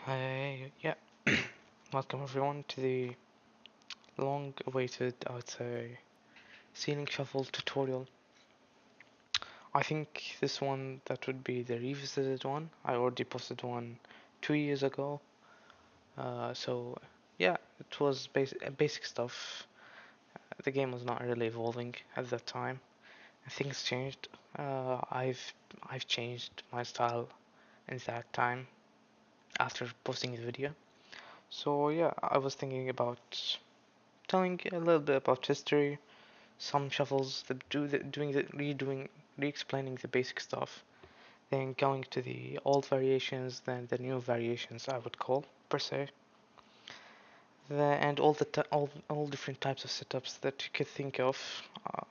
Yeah, welcome everyone to the long-awaited, I would say, ceiling shuffle tutorial. I think this one that would be the revisited one. I already posted one 2 years ago. So yeah, it was basic stuff. The game was not really evolving at that time. Things changed. I've changed my style in that time after posting the video. So yeah, I was thinking about telling a little bit about history, some shuffles, redoing, re-explaining the basic stuff, then going to the old variations, then the new variations I would call per se, and all different types of setups that you could think of.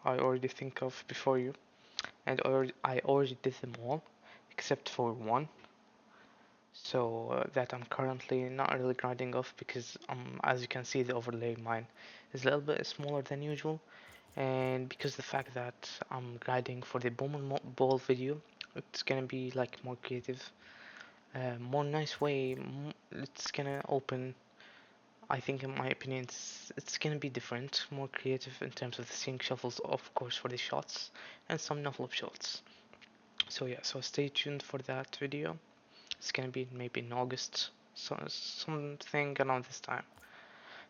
I already think of before you, and I already did them all except for one. So that I'm currently not really grinding off because as you can see the overlay mine is a little bit smaller than usual, and because the fact that I'm grinding for the ball video, it's gonna be like more creative, more nice way. It's gonna open. I think, in my opinion, it's gonna be different, more creative in terms of the sync shuffles, of course, for the shots and some no-flop shots. So yeah, so stay tuned for that video. It's gonna be maybe in August, so something around this time.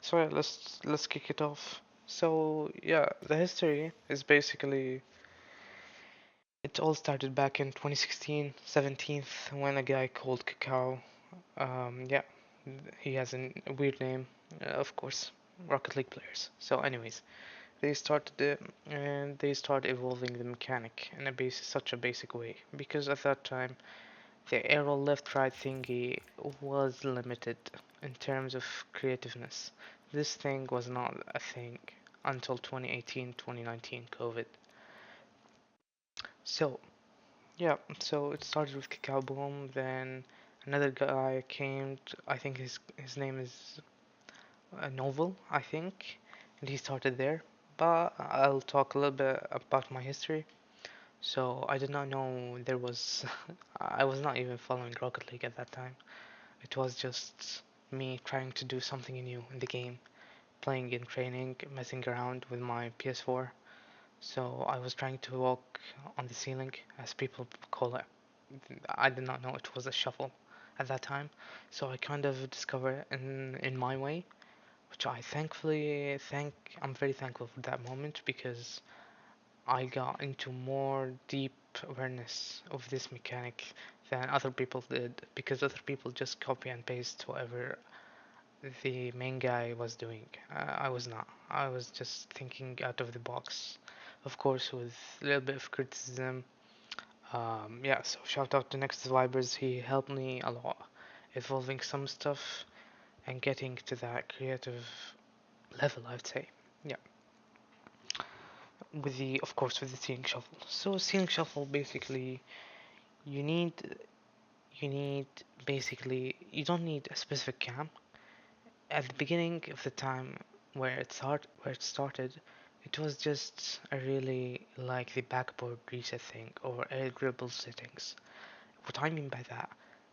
So yeah, let's kick it off. So yeah, the history is basically it all started back in 2016, 17th, when a guy called Cacao, yeah, he has a weird name, of course, Rocket League players. So anyways, they started it and they started evolving the mechanic in such a basic way because at that time the arrow left right thingy was limited in terms of creativeness. This thing was not a thing until 2018, 2019 COVID. So, yeah, so it started with Cacao Boom, then another guy came, I think his name is Novel, I think, and he started there. But I'll talk a little bit about my history. So I did not know there was, I was not even following Rocket League at that time. It was just me trying to do something new in the game, playing in training, messing around with my PS4. So I was trying to walk on the ceiling, as people call it. I did not know it was a shuffle at that time, so I kind of discovered it in my way, which I thankfully thank. I'm very thankful for that moment because I got into more deep awareness of this mechanic than other people did, because other people just copy and paste whatever the main guy was doing. I was not. I was just thinking out of the box, of course, with a little bit of criticism. Yeah, so shout out to Next Vibers. He helped me a lot, evolving some stuff and getting to that creative level, I'd say. Yeah, with the, of course, with the ceiling shuffle. So ceiling shuffle, basically, you need, you need, basically, you don't need a specific cam. At the beginning of the time where it started, it was just a really like the backboard reset thing or gribble settings. What I mean by that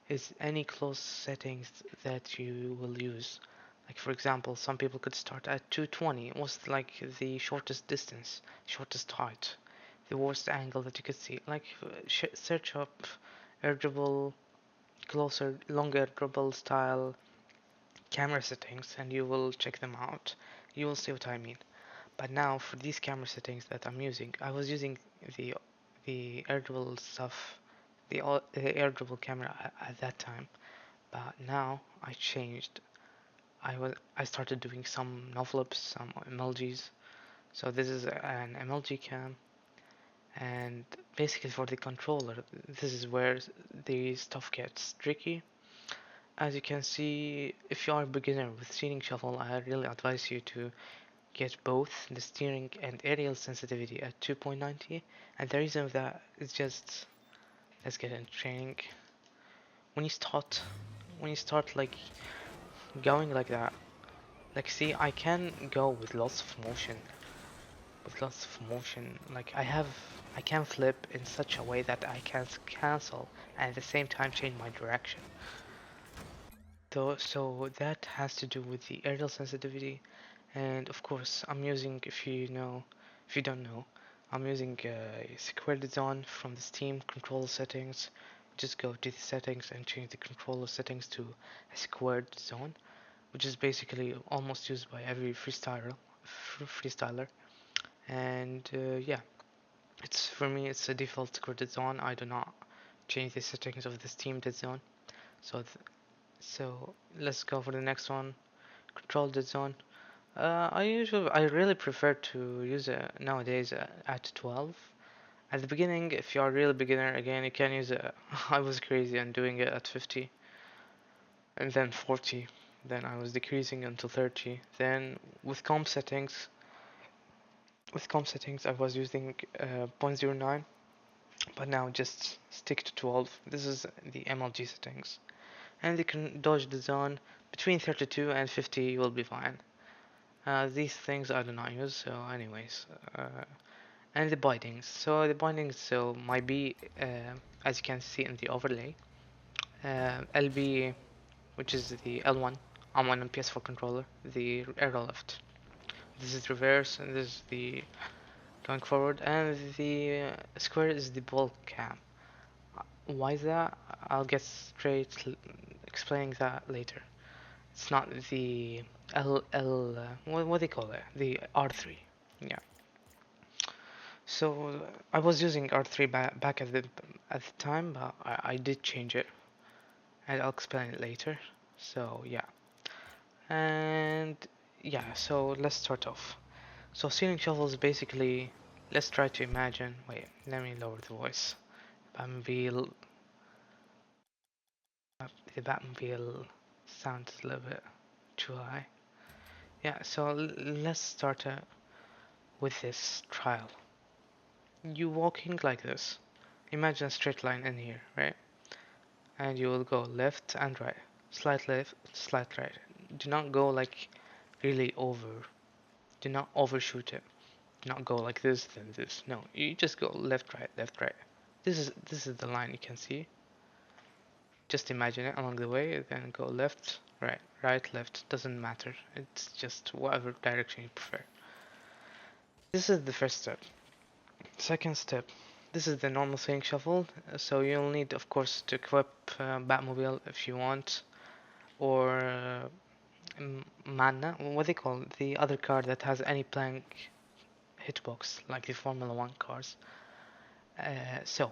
is any close settings that you will use. Like for example, some people could start at 220. It was like the shortest distance, shortest height, the worst angle that you could see. Like search up air dribble, closer, longer dribble style camera settings and you will check them out. You will see what I mean. But now for these camera settings that I'm using, I was using the air dribble stuff, the air dribble camera at that time. But now I changed. I started doing some no flips, some MLGs. So this is an MLG cam, and basically for the controller, this is where the stuff gets tricky. As you can see, if you are a beginner with steering shuffle, I really advise you to get both the steering and aerial sensitivity at 2.90. And the reason of that is just, let's get into training. When you start, when you start like going like that, like see, I can go with lots of motion, Like I can flip in such a way that I can cancel and at the same time change my direction. So that has to do with the aerial sensitivity, and of course I'm using, if you don't know, I'm using a squared zone from the Steam control settings. Just go to the settings and change the controller settings to a squared zone, which is basically almost used by every freestyler. And yeah, it's for me it's a default squared zone. I do not change the settings of the Steam dead zone. So so let's go for the next one. Control dead zone. I really prefer to use it nowadays at 12. At the beginning, if you are a real beginner, again, you can use it. I was crazy and doing it at 50, and then 40. Then I was decreasing until 30. Then with comp settings, I was using 0.09, but now just stick to 12. This is the MLG settings, and you can dodge the zone between 32 and 50. You will be fine. These things I do not use, so anyways. And the bindings. So the bindings, so my B, as you can see in the overlay, LB, which is the L1, I'm on PS4 controller, the arrow left. This is reverse, and this is the going forward, and the square is the ball cam. Why is that? I'll get straight explaining that later. It's not the what do they call it? The R3. Yeah. So I was using R3 back at the time, but I did change it, and I'll explain it later. So yeah, and yeah, so let's start off. So ceiling shuffles basically, let's try to imagine. Wait, let me lower the voice. Batmobile, the Batmobile sounds a little bit too high. Yeah, so let's start with this trial. You walking like this. Imagine a straight line in here, right? And you will go left and right, slight left, slight right. Do not go like really over. Do not overshoot it. Do not go like this, then this. No, you just go left, right, left, right. This is the line you can see. Just imagine it along the way, then go left, right, right, left. Doesn't matter. It's just whatever direction you prefer. This is the first step. Second step. This is the normal swing shuffle. So you'll need, of course, to equip Batmobile if you want, or Manna, what they call it? The other car that has any plank hitbox, like the Formula One cars. So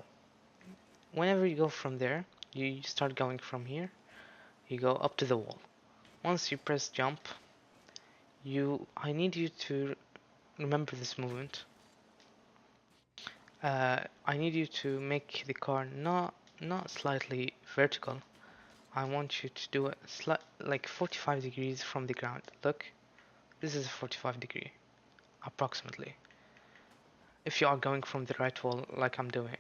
whenever you go from there, you start going from here. You go up to the wall. Once you press jump, I need you to remember this movement. I need you to make the car not slightly vertical. I want you to do it like 45 degrees from the ground. Look, this is 45 degree, approximately. If you are going from the right wall like I'm doing.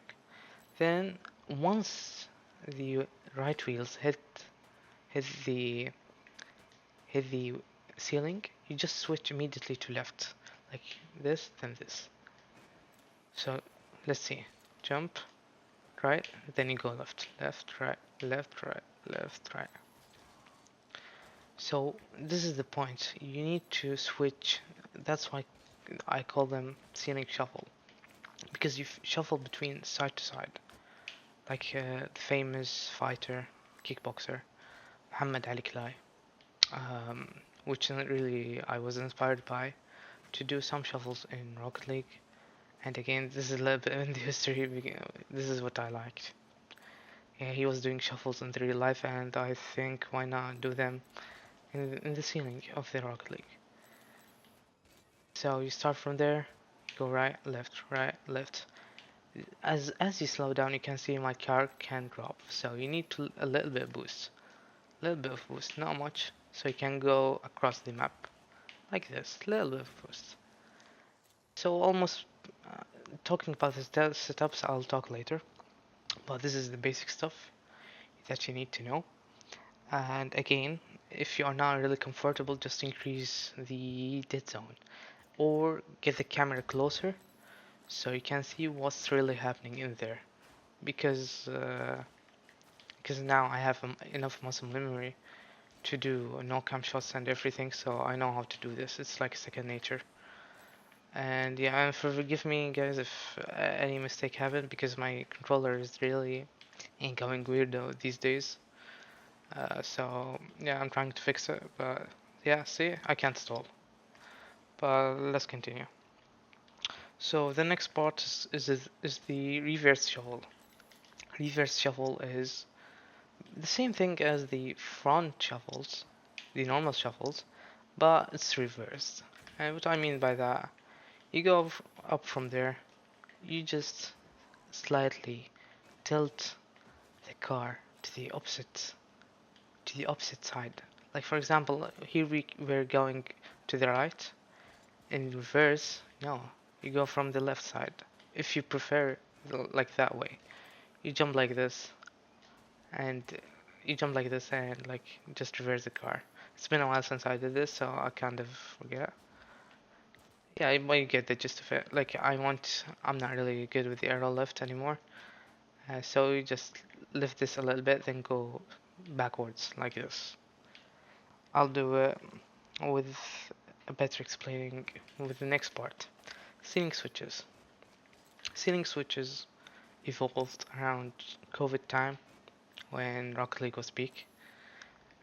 Then once the right wheels hit the hit the ceiling, you just switch immediately to left. Like this, then this. So let's see. Jump, right, then you go left, left, right, left, right, left, right. So this is the point. You need to switch. That's why I call them ceiling shuffle, because you shuffle between side to side, like the famous fighter, kickboxer, Muhammad Ali Klai, which really I was inspired by to do some shuffles in Rocket League. And again, this is a little bit in the history. This is what I liked. Yeah, he was doing shuffles in the real life, and I think why not do them in the ceiling of the Rocket League. So you start from there, go right, left. As you slow down, you can see my car can drop. So you need a little bit of boost, not much. So you can go across the map like this, little bit of boost. So almost talking about the setups, I'll talk later. But this is the basic stuff that you need to know. And again, if you are not really comfortable, just increase the dead zone or get the camera closer so you can see what's really happening in there. Because now I have enough muscle memory to do no cam shots and everything, so I know how to do this. It's like second nature. And yeah, and forgive me guys if any mistake happened, because my controller is really ain't going weird these days. So yeah, I'm trying to fix it, but yeah, see, I can't stall. But let's continue. So the next part is the reverse shuffle. Reverse shuffle is the same thing as the front shuffles, the normal shuffles, but it's reversed. And what I mean by that, you go up from there, you just slightly tilt the car to the opposite side. Like for example, here we're going to the right. In reverse, no, you go from the left side. If you prefer like that way, you jump like this, and like just reverse the car. It's been a while since I did this, so I kind of forget. Yeah, you get the gist of it. Like I'm not really good with the aero lift anymore. So you just lift this a little bit, then go backwards like this. I'll do it with a better explaining with the next part. Ceiling switches. Ceiling switches evolved around COVID time when Rocket League was peak.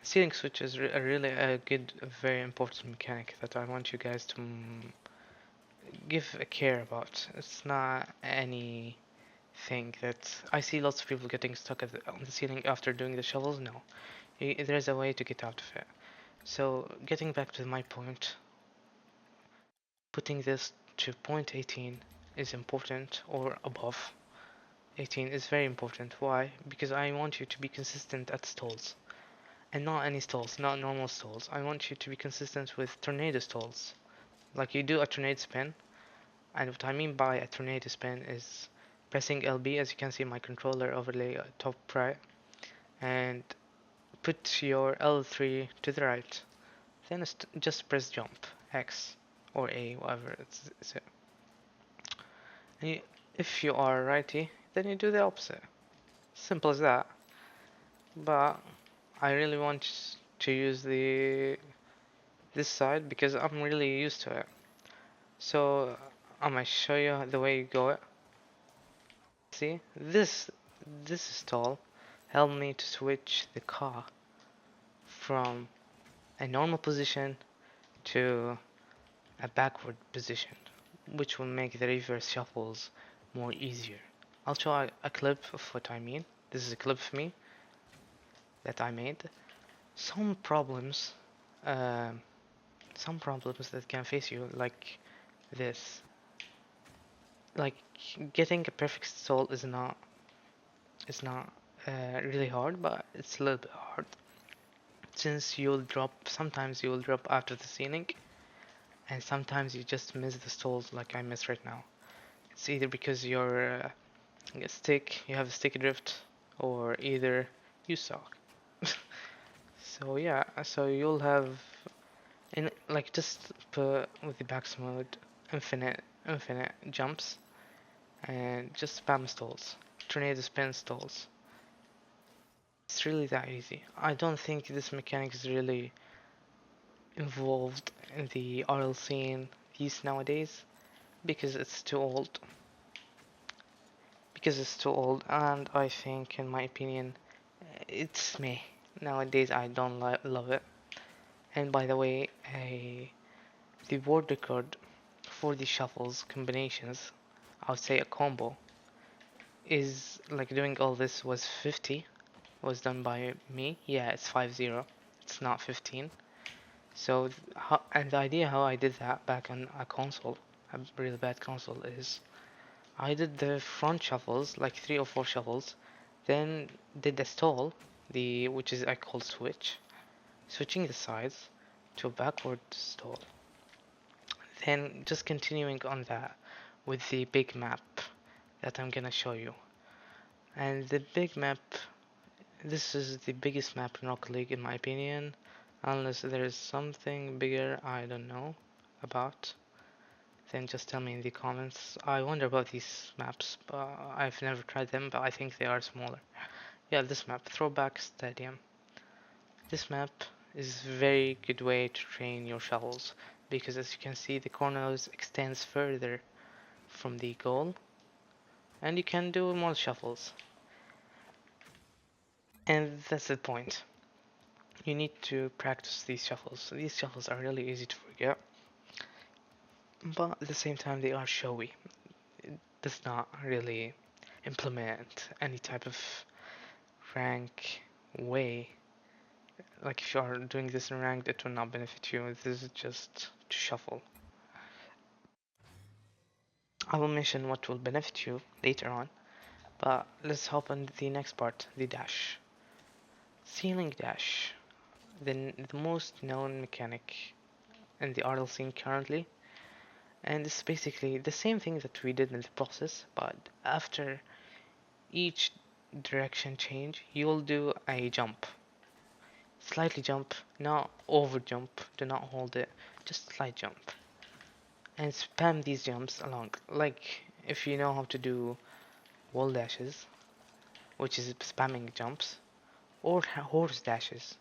Ceiling switches are really a good, a very important mechanic that I want you guys to give a care about. It's not anything that I see lots of people getting stuck on the ceiling after doing the shovels. No, there's a way to get out of it. So getting back to my point, putting this to point 18 is important, or above 18 is very important. Why? Because I want you to be consistent at stalls. And not any stalls, not normal stalls. I want you to be consistent with tornado stalls. Like you do a tornado spin, and what I mean by a tornado spin is pressing LB, as you can see my controller overlay top right, and put your L3 to the right. Then just press jump, X or A, whatever it's it. And if you are righty, then you do the opposite. Simple as that. But I really want to use this side because I'm really used to it. So I'm gonna show you the way you go it. See, this stall helped me to switch the car from a normal position to a backward position, which will make the reverse shuffles more easier. I'll show a clip of what I mean. This is a clip of me that I made. Some problems, um, some problems that can face you, like this. Like getting a perfect stall is not really hard, but it's a little bit hard since sometimes you'll drop after the ceiling, and sometimes you just miss the stalls like I miss right now. It's either because you have a stick drift, or either you suck. So yeah, so you'll have in like just put with the back mode infinite jumps and just spam stalls, tornado spin stalls. It's really that easy. I don't think this mechanic is really involved in the RL scene these nowadays because it's too old. And I think, in my opinion, it's me. Nowadays, I don't love it. And by the way, the world record for the shuffles combinations, I would say a combo, is like doing all this was 50, was done by me. Yeah, it's 50. It's not 15. So, and the idea how I did that back on a console, a really bad console, is I did the front shuffles, like 3 or 4 shuffles, then did the stall, which is I call switching the sides to a backward stall. Then just continuing on that with the big map that I'm gonna show you. And the big map, this is the biggest map in Rocket League in my opinion, unless there is something bigger I don't know about. Then just tell me in the comments. I wonder about these maps, but I've never tried them, but I think they are smaller. Yeah, this map, Throwback Stadium. This map is a very good way to train your shuffles, because as you can see the corners extends further from the goal, and you can do more shuffles. And that's the point. You need to practice these shuffles. These shuffles are really easy to forget, but at the same time they are showy. It does not really implement any type of rank way. Like if you are doing this in ranked, it will not benefit you. This is just to shuffle. I will mention what will benefit you later on, but let's hop on the next part, the dash. Ceiling dash, the most known mechanic in the RL scene currently, and it's basically the same thing that we did in the process, but after each direction change, you'll do a jump. Slightly jump, not over jump, do not hold it, just slight jump. And spam these jumps along. Like if you know how to do wall dashes, which is spamming jumps, or horse dashes,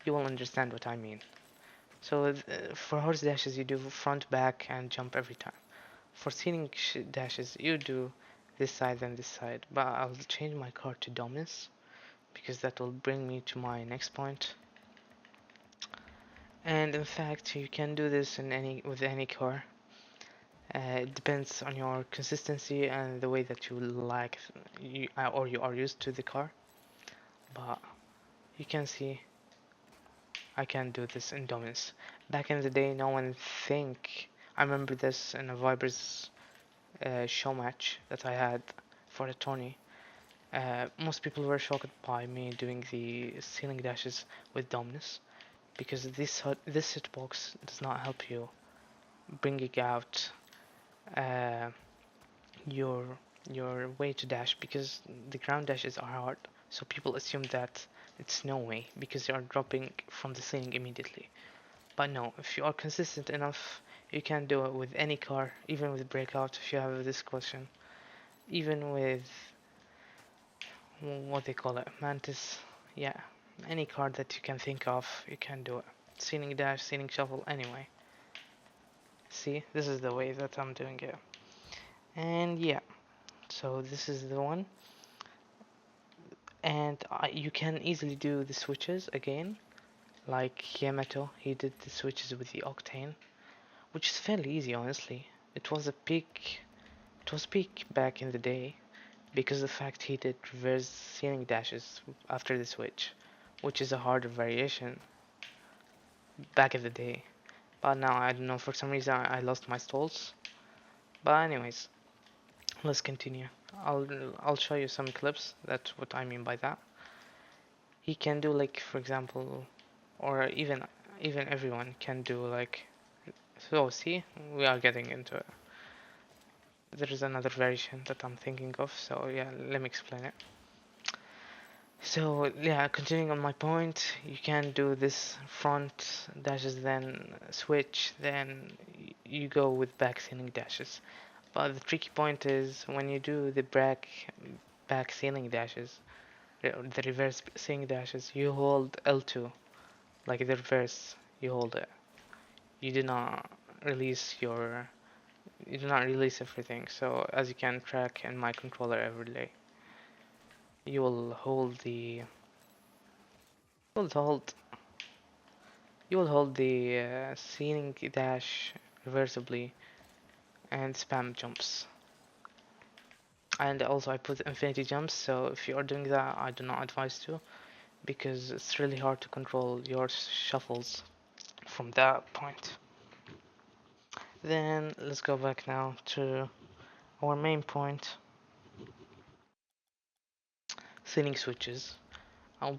you will understand what I mean. So for horse dashes, you do front, back, and jump every time. For ceiling dashes, you do this side and this side. But I'll change my card to dominus, because that will bring me to my next point. And in fact, you can do this with any car. It depends on your consistency and the way that you like or you are used to the car. But you can see I can do this in dominus. Back in the day, no one think. I remember this in a Vibers show match that I had for a tourney. Most people were shocked by me doing the ceiling dashes with dominus, because this hitbox does not help you bringing out uh, your your way to dash, because the ground dashes are hard. So people assume that it's no way because you are dropping from the ceiling immediately. But no, if you are consistent enough, you can do it with any car, even with breakout if you have this question, even with what they call it, mantis. Yeah, any card that you can think of, you can do it. Ceiling dash, ceiling shuffle, anyway. See, this is the way that I'm doing it. And yeah, so this is the one. And you can easily do the switches again, like Yamato, he did the switches with the Octane, which is fairly easy, honestly. It was peak back in the day, because the fact he did reverse ceiling dashes after the switch, which is a harder variation back in the day. But now I don't know, for some reason I lost my stalls. But anyways, let's continue. I'll I'll show you some clips. That's what I mean by that. He can do, like, for example, or even everyone can do, like, so see, we are getting into it. There is another variation that I'm thinking of, so yeah, let me explain it. So yeah, continuing on my point, you can do this front dashes, then switch, then you go with back ceiling dashes. But the tricky point is when you do the back ceiling dashes, the reverse ceiling dashes, you hold L2, like the reverse, you hold it. You do not release your, you do not release everything. So as you can track in my controller every day, you will hold the, you will hold You will hold the ceiling dash reversibly and spam jumps. And also I put infinity jumps, so if you are doing that, I do not advise to, because it's really hard to control your shuffles from that point. Then let's go back now to our main point, ceiling switches.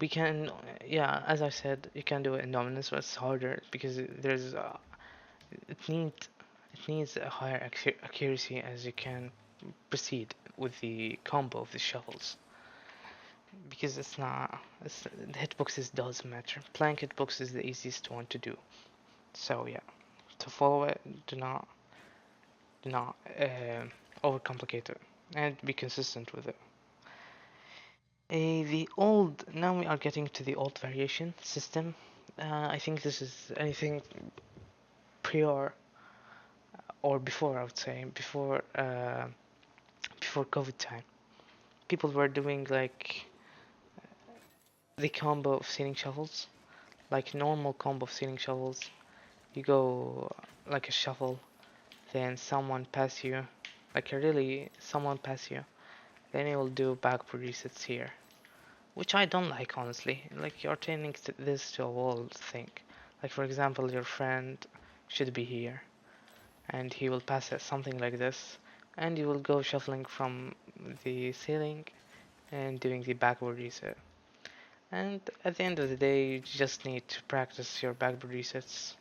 We can, yeah, as I said, you can do it in dominance, but it's harder because there's it needs it needs a higher accuracy as you can proceed with the combo of the shuffles, because the hitboxes does matter. Plank hitbox is the easiest one to do. So yeah, to follow it, do not overcomplicate it, and be consistent with it. Now we are getting to the old variation system. I think this is anything prior or before, I would say, before COVID time. People were doing like the combo of ceiling shuffles, like normal combo of ceiling shuffles. You go like a shuffle, then someone pass you, like a really someone pass you, then you will do backboard resets here, which I don't like honestly. Like you're turning this to a wall thing. Like for example, your friend should be here, and he will pass it something like this, and you will go shuffling from the ceiling and doing the backward reset. And at the end of the day, you just need to practice your backward resets.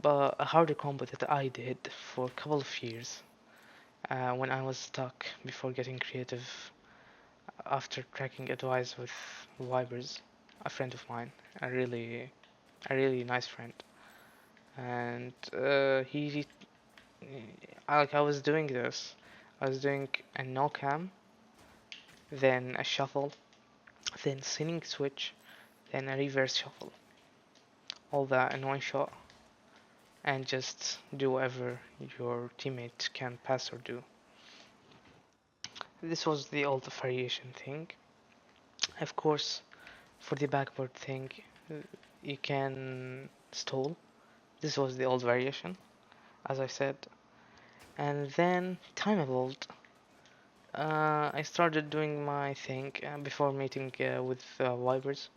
But a harder combo that I did for a couple of years when I was stuck before getting creative after tracking advice with Vibers, a friend of mine, a really nice friend, and I was doing this. I was doing a no cam, then a shuffle, then sinning switch, then a reverse shuffle. All that in one shot, and just do whatever your teammate can pass or do. This was the old variation thing. Of course, for the backboard thing, uh, you can stall. This was the old variation, as I said. And then time evolved. I started doing my thing before meeting with Vibers.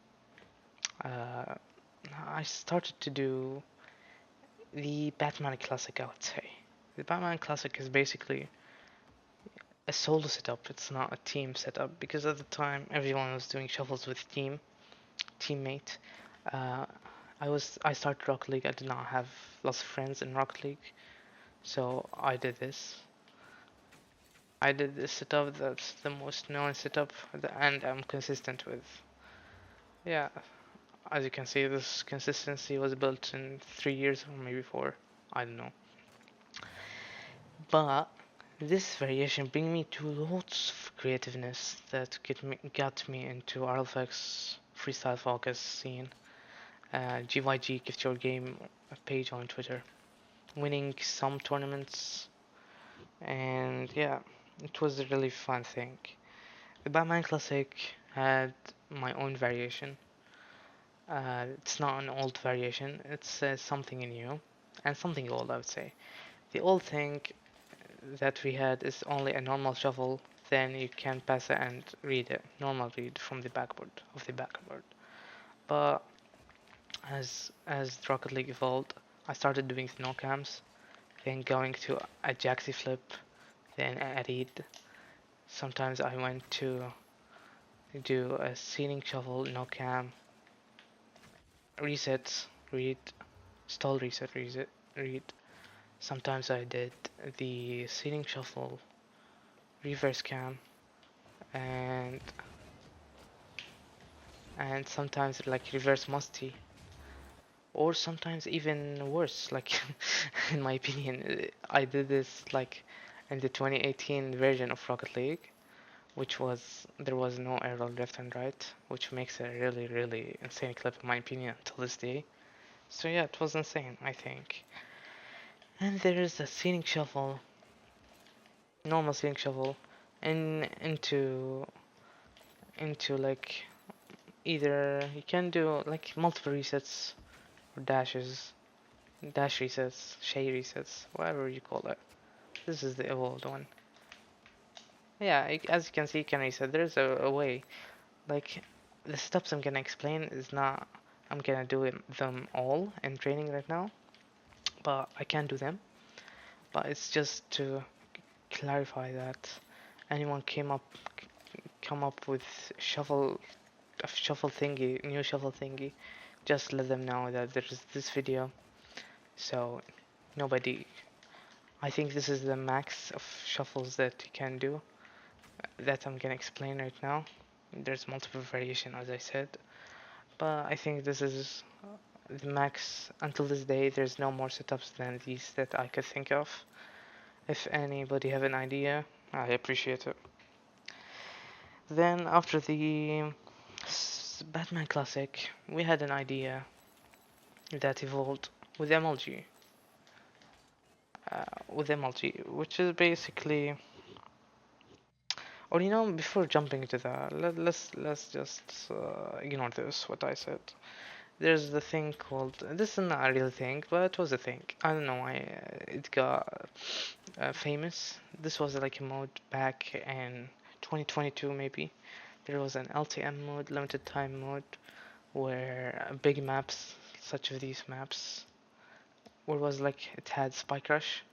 Uh, I started to do the Batman Classic, I would say. The Batman Classic is basically a solo setup. It's not a team setup because at the time everyone was doing shuffles with teammate. Uh, I started Rocket League. I did not have lots of friends in Rocket League, so I did this. I did this setup. That's the most known setup, and I'm consistent with. Yeah, as you can see, this consistency was built in 3 years or maybe 4. I don't know. But this variation bring me to lots of creativeness that got me into RLFX freestyle focus scene. GYG Gift Your Game page on Twitter, winning some tournaments, and yeah, it was a really fun thing. The Batman Classic had my own variation. It's not an old variation, it's something new and something old, I would say. The old thing that we had is only a normal shuffle, then you can pass it and read it, normal read from the backboard. But as Rocket League evolved, I started doing the no cams, then going to a jaxi flip, then a read. Sometimes I went to do a ceiling shuffle, no cam, reset, read, stall reset, read. Sometimes I did the ceiling shuffle, reverse cam, and sometimes like reverse musty, or sometimes even worse. Like in my opinion, I did this like in the 2018 version of Rocket League, which was there was no arrow left and right, which makes a really insane clip in my opinion until this day. So yeah, it was insane, I think. And there is a scenic shuffle, normal scenic shuffle, and into like either you can do like multiple resets or dash resets, shade resets, whatever you call it. This is the evolved one. Yeah, as you can see, you can reset. There's a way. Like the steps I'm gonna explain is not. I'm gonna do them all in training right now, but I can do them. But it's just to clarify that anyone come up with shuffle thingy, new shuffle thingy, just let them know that there's this video. So nobody. I think this is the max of shuffles that you can do. That I'm gonna explain right now. There's multiple variation, as I said, but I think this is the max until this day. There's no more setups than these that I could think of. If anybody have an idea, I appreciate it. Then after the Batman Classic, we had an idea that evolved with MLG. Which is basically, or before jumping into that, let's just ignore this. What I said. There's the thing called. This is not a real thing, but it was a thing. I don't know why it got famous. This was like a mode back in 2022, maybe. There was an LTM mode, limited time mode, where big maps, such as these maps, where was like it had Spike Rush.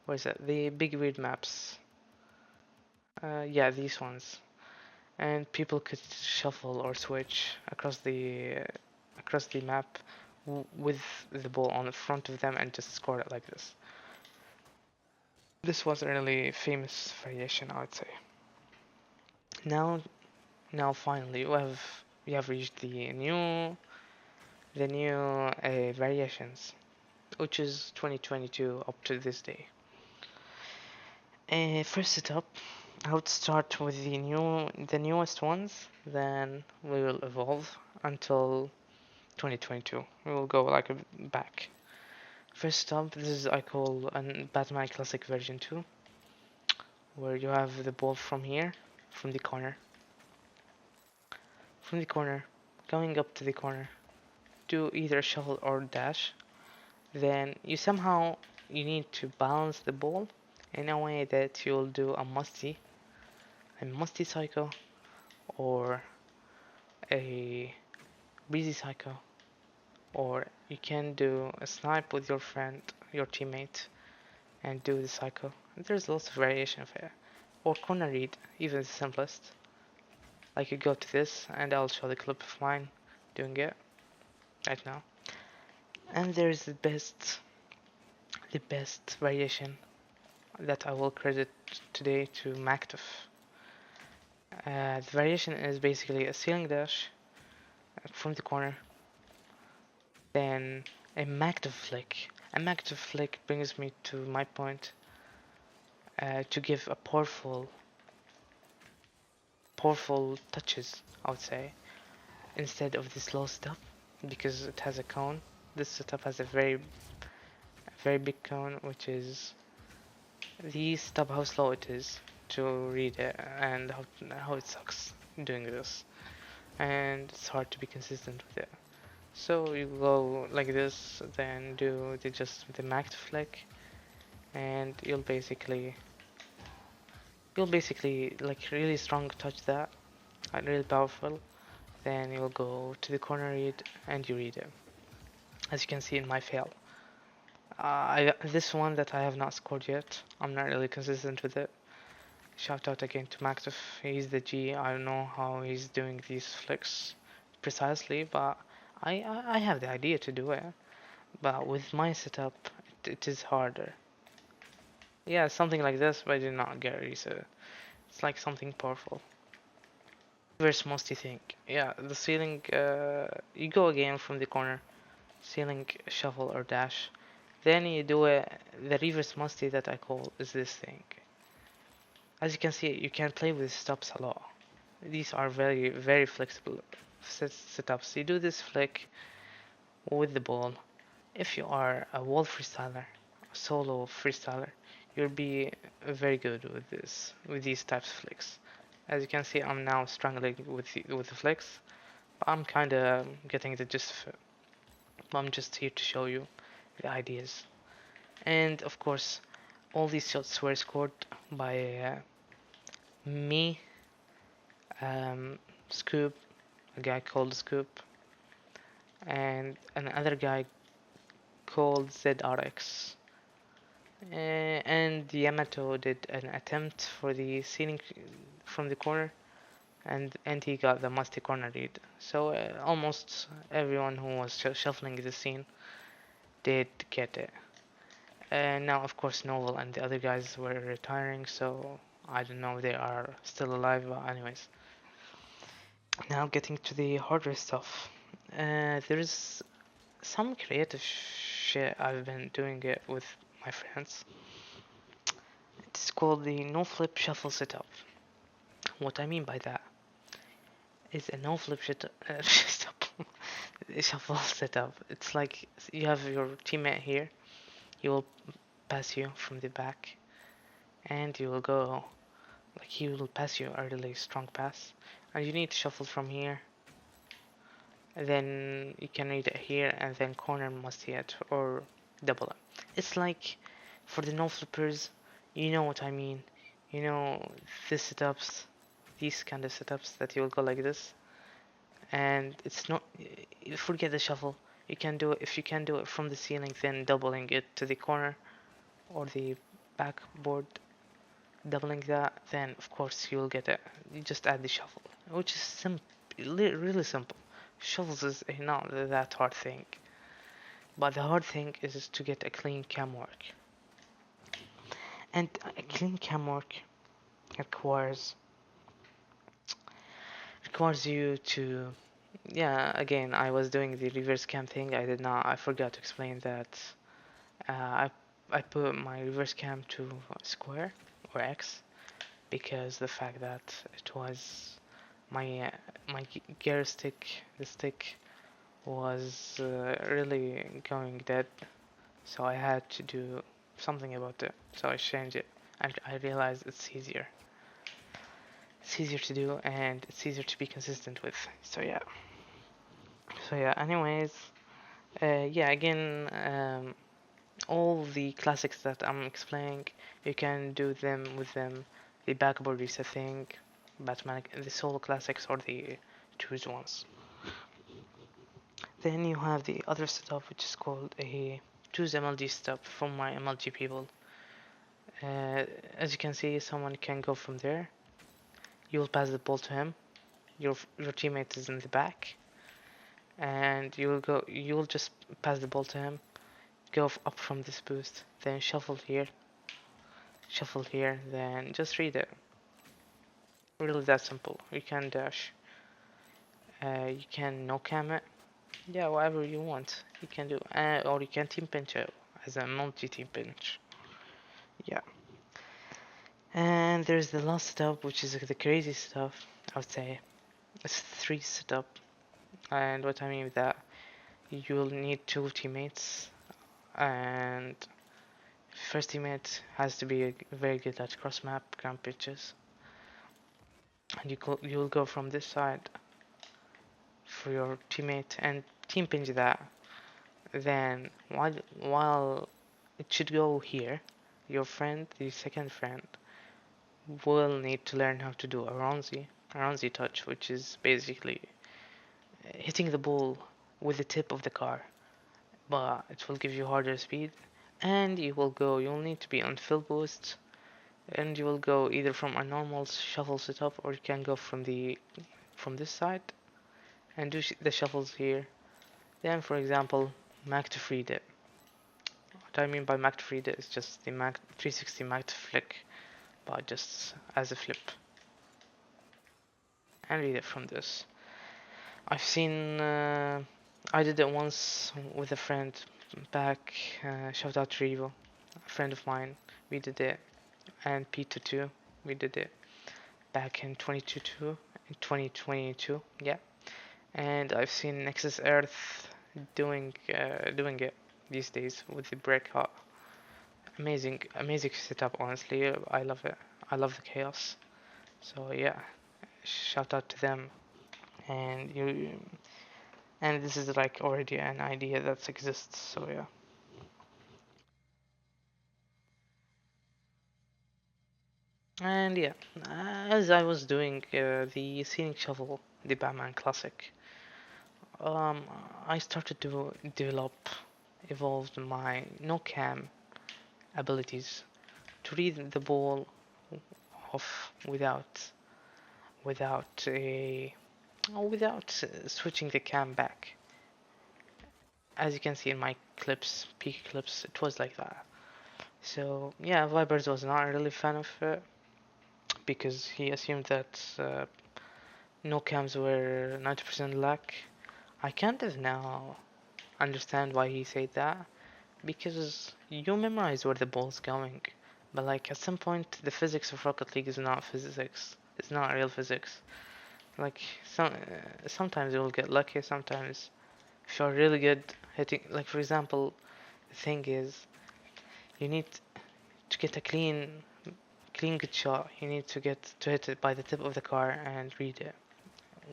What is it? The big weird maps. Yeah, these ones. And people could shuffle or switch across the map with the ball on the front of them and just score it like this. This was a really famous variation, I would say. Now, now finally we have reached the new variations, which is 2022 up to this day. First setup, I would start with the newest ones, then we will evolve until 2022. We will go like back. First up, this is I call an Batman Classic version 2, where you have the ball from here, from the corner, going up to the corner, do either shuffle or dash. Then you need to balance the ball in a way that you'll do a musty cycle, or a breezy cycle, or you can do a snipe with your friend, your teammate, and do the cycle. There's lots of variation of it. Or corner read, even the simplest. Like you go to this, and I'll show the clip of mine doing it right now. And there's the best variation that I will credit today to maktuf. The variation is basically a ceiling dash from the corner, then a maktuf flick. A maktuf flick brings me to my point, to give a powerful touches, I would say, instead of the slow step, because it has a cone. This setup has a very big cone, which is the step how slow it is to read it, and how it sucks doing this, and it's hard to be consistent with it. So you go like this, then do just the max flick, and you'll basically like really strong touch that, and really powerful. Then you'll go to the corner read and you read it. As you can see in my fail, this one that I have not scored yet. I'm not really consistent with it. Shout out again to maktuf. He's the G. I don't know how he's doing these flicks precisely, but I have the idea to do it. But with my setup, it is harder. Yeah, something like this, but I did not get it, so it's like something powerful. Reverse musty thing. Yeah, the ceiling, you go again from the corner, ceiling, shuffle or dash. Then you do it, the reverse musty that I call is this thing. As you can see, you can play with stops a lot. These are very flexible setups. You do this flick with the ball. If you are a wall freestyler, a solo freestyler, you'll be very good with these types of flicks. As you can see, I'm now struggling with the flicks, but I'm kind of getting the gist of it. I'm just here to show you the ideas. And of course, all these shots were scored by me, Scoop, a guy called Scoop, and another guy called ZRX. And Yamato did an attempt for the ceiling from the corner, and he got the musty corner read. So almost everyone who was shuffling the scene did get it. Now, of course, Novel and the other guys were retiring, so I don't know if they are still alive, but anyways. Now getting to the hardware stuff. There's some creative shit I've been doing it with my friends. It's called the no flip shuffle setup. What I mean by that, is a no flip shuffle setup. It's like you have your teammate here. He will pass you from the back, and you will go like he will pass you a really strong pass, and you need to shuffle from here. And then you can read it here, and then corner musty it or double it. It's like for the no flippers, you know what I mean. You know the setups, these kind of setups that you will go like this, and it's not. Forget the shuffle. You can do it if you can do it from the ceiling, then doubling it to the corner or the backboard, doubling that, then of course you will get it. You just add the shuffle, which is simple, really simple. Shuffles is not that hard thing, but the hard thing is to get a clean cam work. And a clean cam work requires you to, yeah, again, I was doing the reverse cam thing. I forgot to explain that. I put my reverse cam to square or X because the fact that it was my gear stick, the stick was really going dead, so I had to do something about it. So I changed it, and I realized it's easier. It's easier to do, and it's easier to be consistent with. So yeah. Anyways, yeah. Again, all the classics that I'm explaining, you can do them with them. The backboard reset thing, Batman, the solo classics, or the choose ones. Then you have the other setup, which is called a choose MLG setup from my MLG people. As you can see, someone can go from there. You will pass the ball to him. Your teammate is in the back, and you will go. You will just pass the ball to him. Go up from this boost, then shuffle here, then just read it. Really that simple. You can dash. You can no cam it. Yeah, whatever you want, you can do. Or you can team pinch it as a multi-team pinch. Yeah. And there's the last setup, which is the crazy stuff, I would say. It's 3 setup. And what I mean with that, you'll need 2 teammates. And first teammate has to be very good at cross map ground pitches. And you'll go from this side for your teammate and team pinch that. Then while it should go here, your friend, the second friend, will need to learn how to do a ronzi touch, which is basically hitting the ball with the tip of the car, but it will give you harder speed, and you'll need to be on fill boost, and you will go either from a normal shuffle setup, or you can go from this side and do the shuffles here. Then, for example, maktuf read it. What I mean by maktuf read it is just the 360 maktuf flick, but just as a flip, and read it from this. I've seen, I did it once with a friend back, shout out to Revo, a friend of mine, we did it, and P22, we did it back in 2022, yeah, and I've seen Nexus Earth doing it these days with the break hot. Amazing setup, honestly, I love it, I love the chaos, so yeah, shout out to them. And this is like already an idea that exists, so yeah. And yeah, as I was doing the scenic shovel, the Batman classic, um, I started to evolved my no cam abilities to read the ball off without a switching the cam back. As you can see in my peak clips, it was like that. So yeah, Vibers was not really a fan of it because he assumed that no cams were 90% luck. I kind of now understand why he said that, because you memorize where the ball's going, but like at some point the physics of Rocket League is not physics. It's not real physics. Like sometimes you'll get lucky. Sometimes if you're really good hitting, like for example, the thing is you need to get a clean good shot. You need to get to hit it by the tip of the car and read it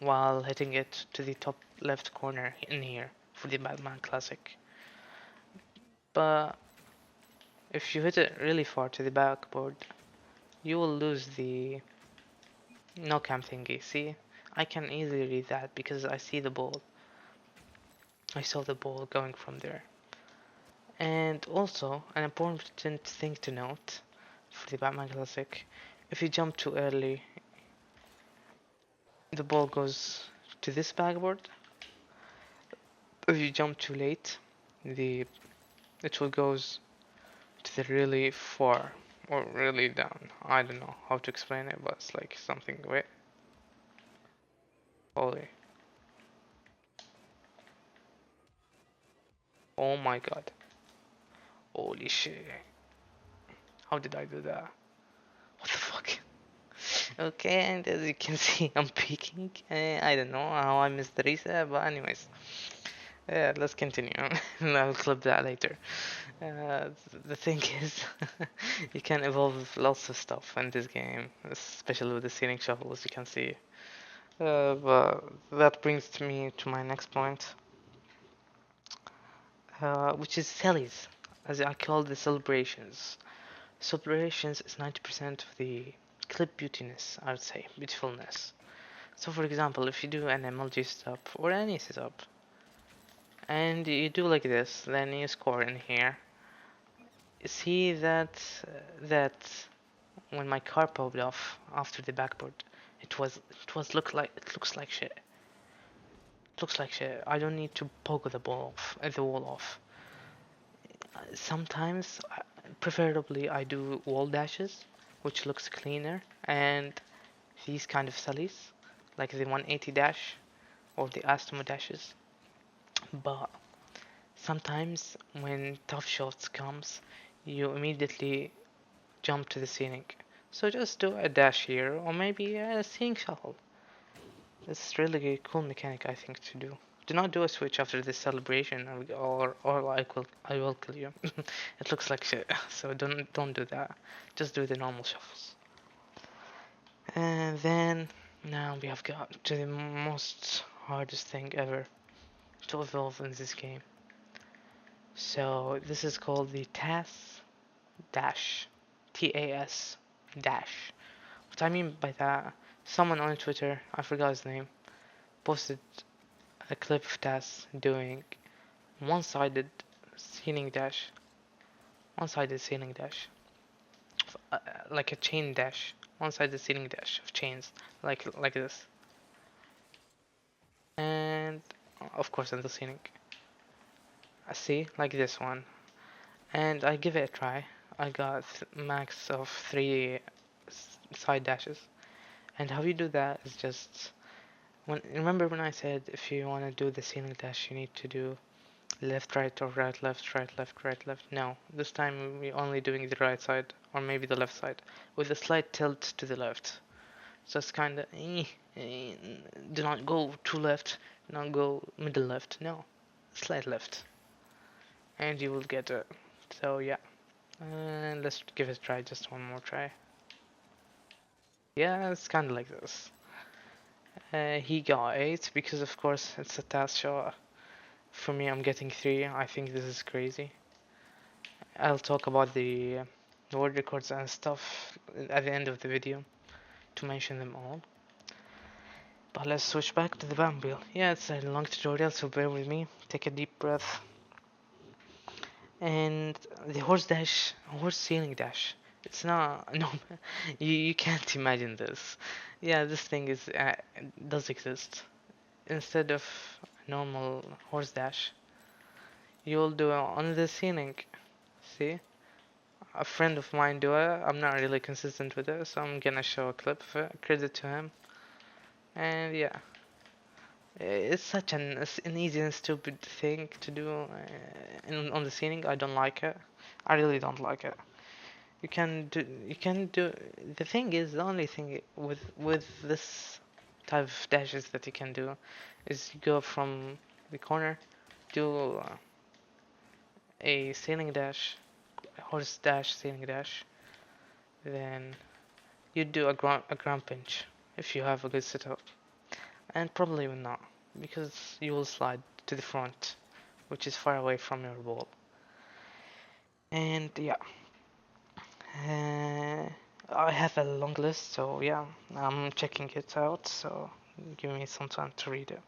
while hitting it to the top left corner in here for the Batman Classic. But if you hit it really far to the backboard, you will lose the no cam thingy. See, I can easily read that because I see the ball. I saw the ball going from there. And also, an important thing to note for the Batman Classic, if you jump too early, the ball goes to this backboard. If you jump too late, the it will goes to the really far or really down. I don't know how to explain it, but it's like something. Wait, holy, oh my god, holy shit! How did I do that? What the fuck? Okay, and as you can see, I'm peeking. I don't know how I missed the reset, but anyways, yeah, let's continue. I'll clip that later. The thing is, you can evolve lots of stuff in this game, especially with the ceiling shuffle, as you can see. But that brings me to my next point, which is Celes, as I call the celebrations. Celebrations is 90% of the clip beautiness, I would say, beautifulness. So for example, if you do an MLG setup or any setup, and you do like this, then you score in here. See that when my car popped off after the backboard, it looks like shit. It looks like shit. I don't need to poke the ball off, the wall off. Sometimes, preferably, I do wall dashes, which looks cleaner, and these kind of sallies, like the 180 dash or the Astmo dashes. But sometimes when tough shots comes, you immediately jump to the ceiling. So just do a dash here, or maybe a ceiling shuffle. It's really a cool mechanic, I think, to do. Do not do a switch after this celebration, or I will kill you. It looks like shit, so don't do that. Just do the normal shuffles. And then now we have got to the most hardest thing ever to evolve in this game. So this is called the TAS dash. TAS dash. What I mean by that, someone on Twitter, I forgot his name, posted a clip of TAS doing one-sided ceiling dash. One-sided ceiling dash. Like a chain dash. One-sided ceiling dash of chains. Like this. And of course in the ceiling. I see, like this one. And I give it a try. I got max of 3 side dashes. And how you do that is just remember when I said if you want to do the ceiling dash you need to do left right or right left right left right left. No, this time we're only doing the right side or maybe the left side with a slight tilt to the left. So it's kind of do not go too left, do not go middle left. No, slight left, and you will get it. So yeah, and let's give it a try. Just one more try. Yeah, it's kind of like this. He got 8 because of course it's a task shot. For me, I'm getting 3. I think this is crazy. I'll talk about the world records and stuff at the end of the video to mention them all. But let's switch back to the Batmobile. Yeah, it's a long tutorial, so bear with me. Take a deep breath. And the horse ceiling dash. It's not no, you can't imagine this. Yeah, this thing does exist. Instead of normal horse dash, you'll do it on the ceiling. See, a friend of mine do it. I'm not really consistent with it, so I'm gonna show a clip of it. Credit to him. And yeah, it's such an easy and stupid thing to do on the ceiling. I don't like it. I really don't like it. You can do. The thing is, the only thing with this type of dashes that you can do is you go from the corner, do a sailing dash, horse dash, sailing dash, then you do a ground pinch if you have a good setup, and probably will not because you will slide to the front, which is far away from your ball. And yeah, I have a long list, so yeah, I'm checking it out. So give me some time to read it.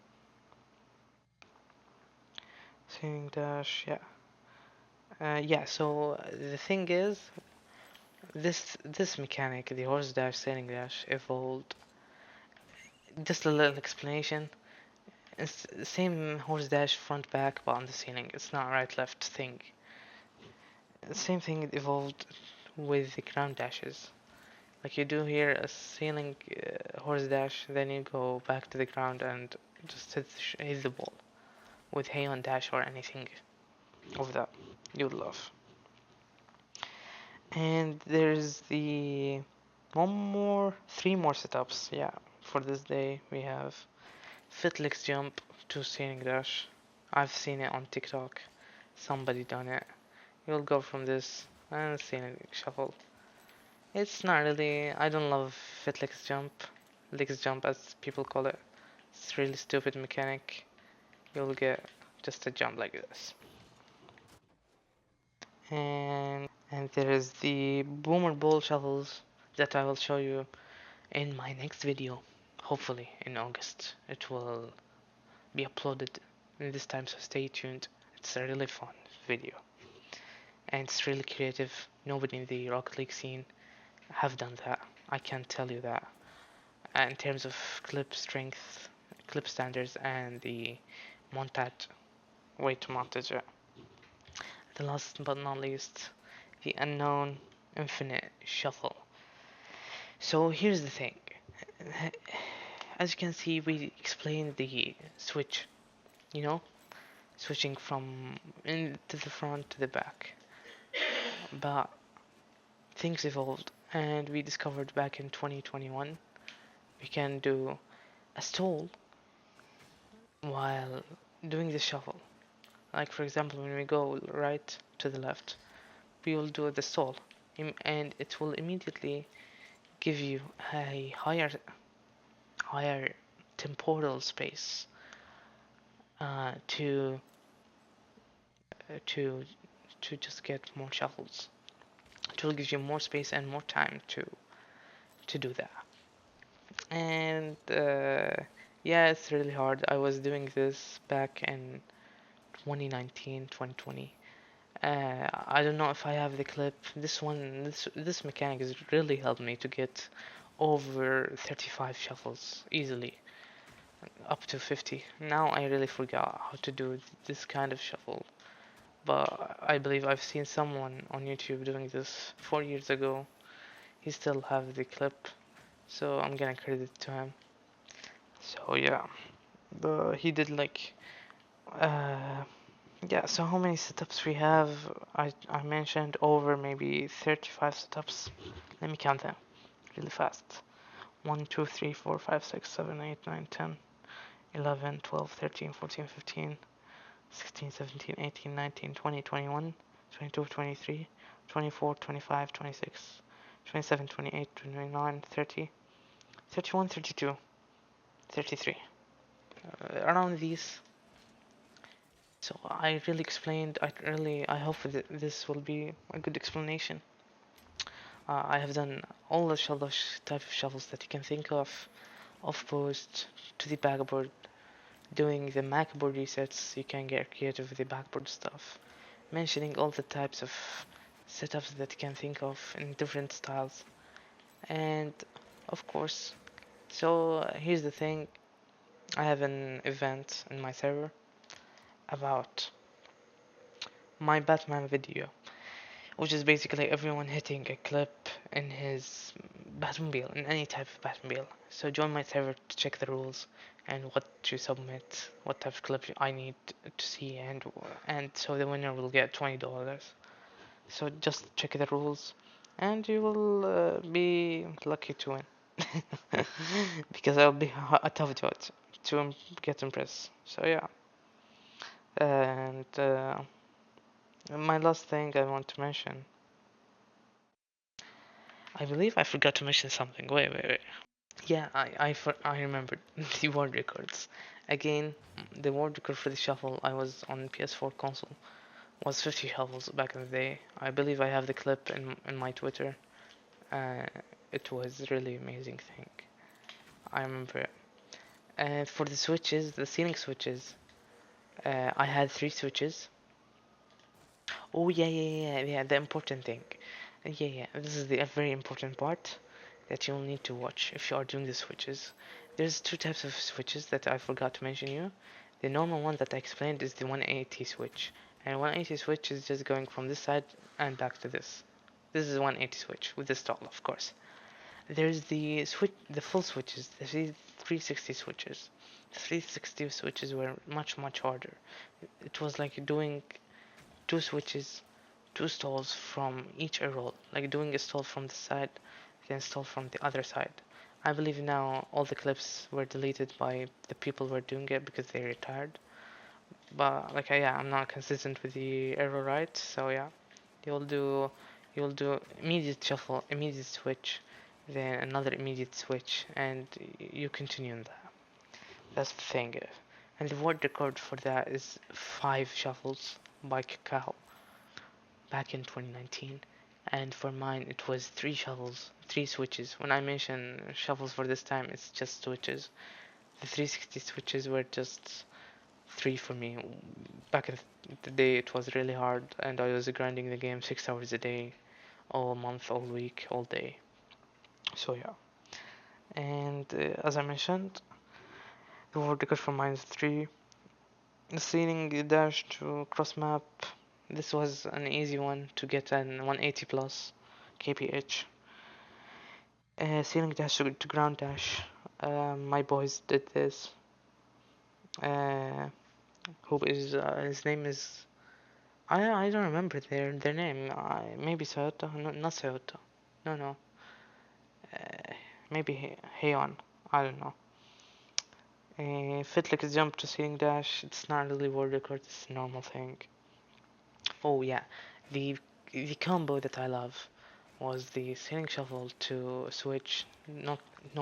Sailing dash, yeah. Yeah, so the thing is, this mechanic, the horse dash, sailing dash, evolved. Just a little explanation. It's the same horse dash front back, but on the ceiling. It's not right left thing. The same thing evolved with the ground dashes. Like you do here a ceiling horse dash, then you go back to the ground and just hit the ball with hay on dash or anything of that you would love. And there's the three more setups. Yeah, for this day we have Fetlix jump to ceiling dash. I've seen it on TikTok. Somebody done it. You'll go from this and ceiling shuffle. It's not really. I don't love Fetlix jump, Lix jump as people call it. It's really stupid mechanic. You'll get just a jump like this. And there is the boomer ball shuffles that I will show you in my next video. Hopefully in August it will be uploaded in this time, so stay tuned. It's a really fun video and it's really creative. Nobody in the Rocket League scene have done that. I can tell you that. In terms of clip strength, clip standards, and the montage, way to montage it. The last but not least, the unknown infinite shuffle. So here's the thing. As you can see, we explained the switch, you know, switching from in to the front to the back. But things evolved, and we discovered back in 2021 we can do a stall while doing the shuffle. Like for example, when we go right to the left, we will do the stall, and it will immediately give you a higher temporal space to to to just get more shuffles. It will give you more space and more time to do that. And yeah, it's really hard. I was doing this back in 2019, 2020. I don't know if I have the clip. This mechanic has really helped me to get over 35 shuffles easily, up to 50. Now I really forgot how to do this kind of shuffle, but I believe I've seen someone on YouTube doing this 4 years ago. He still have the clip, so I'm gonna credit to him. So yeah, he did like yeah. So how many setups we have? I mentioned over maybe 35 setups. Let me count them really fast. 1, 2, 3, 4, 5, 6, 7, 8, 9, 10, 11, 12, 13, 14, 15, 16, 17, 18, 19, 20, 21, 22, 23, 24, 25, 26, 27, 28, 29, 30, 31, 32, 33. Around these. So I really explained. I hope that this will be a good explanation. I have done all the type of shovels that you can think of, off post to the backboard. Doing the backboard resets, you can get creative with the backboard stuff. Mentioning all the types of setups that you can think of in different styles, and of course. So here's the thing. I have an event in my server about my Batman video, which is basically everyone hitting a clip in his Batmobile, in any type of Batmobile. So join my server to check the rules and what to submit, what type of clip I need to see, and so the winner will get $20. So just check the rules, and you will be lucky to win. because I'll be a tough judge to get impressed. So yeah, and my last thing I want to mention, I believe I forgot to mention something. Wait. Yeah, I remembered the world records. Again, the world record for the shuffle I was on PS4 console was 50 shuffles back in the day. I believe I have the clip in my Twitter. Uh, it was really amazing thing. I remember it. For the switches, the ceiling switches, I had 3 switches. Oh yeah. The important thing. Yeah. This is the a very important part that you'll need to watch if you are doing the switches. There's 2 types of switches that I forgot to mention you. The normal one that I explained is the 180 switch, and 180 switch is just going from this side and back to this. This is 180 switch with the stall, of course. There's the switch, the full switches, the 360 switches. The 360 switches were much harder. It was like doing 2 switches, 2 stalls from each roll, like doing a stall from the side, then stall from the other side. I believe now all the clips were deleted by the people who were doing it because they retired. But like yeah, I'm not consistent with the arrow right, so yeah, you'll do you'll do immediate shuffle, immediate switch, then another immediate switch, and you continue on that. That's the thing. And the world record for that is 5 shuffles by Cacao back in 2019. And for mine, it was 3 shuffles, 3 switches. When I mention shuffles for this time, it's just switches. The 360 switches were just 3 for me. Back in the day, it was really hard, and I was grinding the game 6 hours a day, all month, all week, all day. So yeah. And as I mentioned, the world record for mine is 3. The ceiling dash to cross map. This was an easy one to get an 180 plus kph. Ceiling dash to ground dash. My boys did this. Who is his name is I don't remember their name. Maybe Toyota, no, not Toyota. No. Maybe Heion. I don't know. Fetlix jump to ceiling dash. It's not really world record. It's a normal thing. Oh yeah, the the combo that I love was the ceiling shuffle to switch no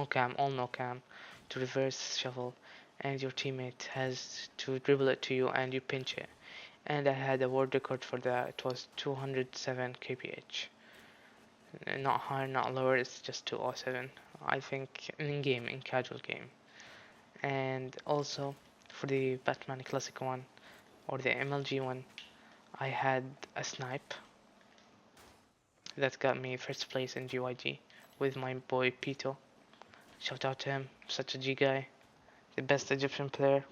cam, all no cam, to reverse shuffle, and your teammate has to dribble it to you and you pinch it. And I had a world record for that. It was 207 kph. Not higher, not lower. It's just 207. I think in game, in casual game. And also for the Batman Classic one or the MLG one, I had a snipe that got me first place in GYG with my boy Pito. Shout out to him, such a G guy, the best Egyptian player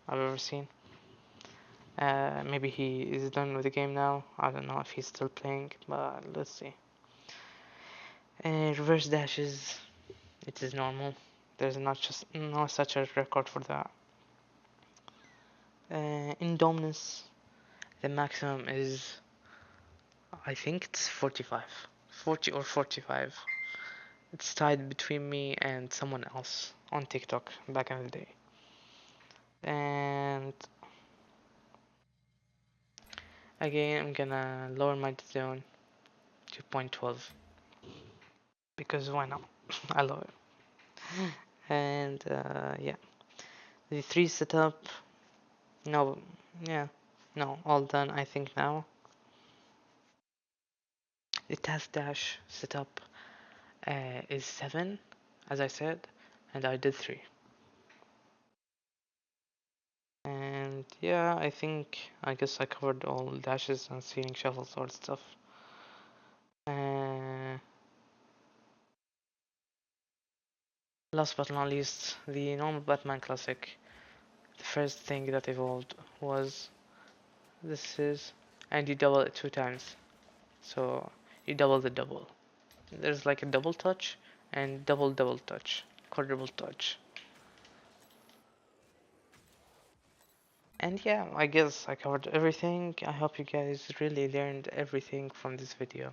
I've ever seen. Maybe he is done with the game now. I don't know if he's still playing, but let's see. Reverse dashes, it is normal. There's no such a record for that. In dominus, the maximum is, I think it's 45, 40 or 45. It's tied between me and someone else on TikTok back in the day. And again, I'm gonna lower my zone to 0.12 because why not? I love it. And yeah, the 3 setup. No, yeah, no, all done. I think now. The task dash setup is 7, as I said, and I did 3. And yeah, I guess I covered all dashes and ceiling shuffles, all stuff. Last but not least, the normal Batman Classic. The first thing that evolved was this, and you double it 2 times. So you double the double. There's like a double touch and double touch, quadruple touch. And yeah, I guess I covered everything. I hope you guys really learned everything from this video.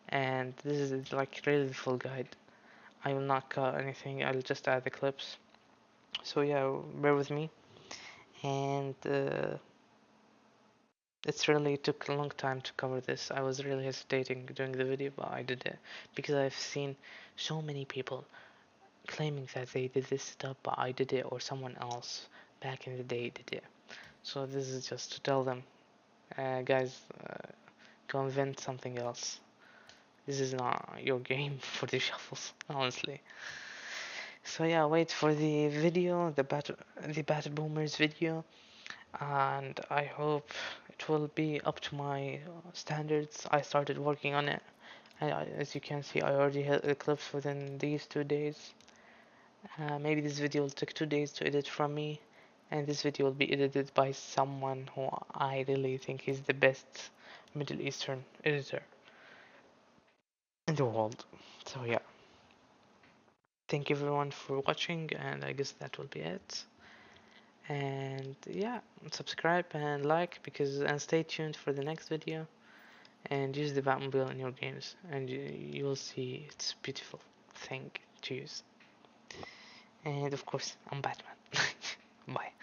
And this is like really the full guide. I will not cut anything, I'll just add the clips. So yeah, bear with me. And it's really took a long time to cover this. I was really hesitating doing the video, but I did it because I've seen so many people claiming that they did this stuff, but I did it or someone else back in the day did it. So this is just to tell them, guys, go invent something else. This is not your game for the shuffles, honestly. So yeah, wait for the video, the Bat Boomers video, and I hope it will be up to my standards. I started working on it, and as you can see, I already hit the clips within these 2 days. Maybe this video will take 2 days to edit from me, and this video will be edited by someone who I really think is the best Middle Eastern editor in the world. So yeah, thank you everyone for watching, and I guess that will be it. And yeah, subscribe and like and stay tuned for the next video, and use the Batmobile in your games, and you will see it's a beautiful thing to use. And of course, I'm Batman. Bye.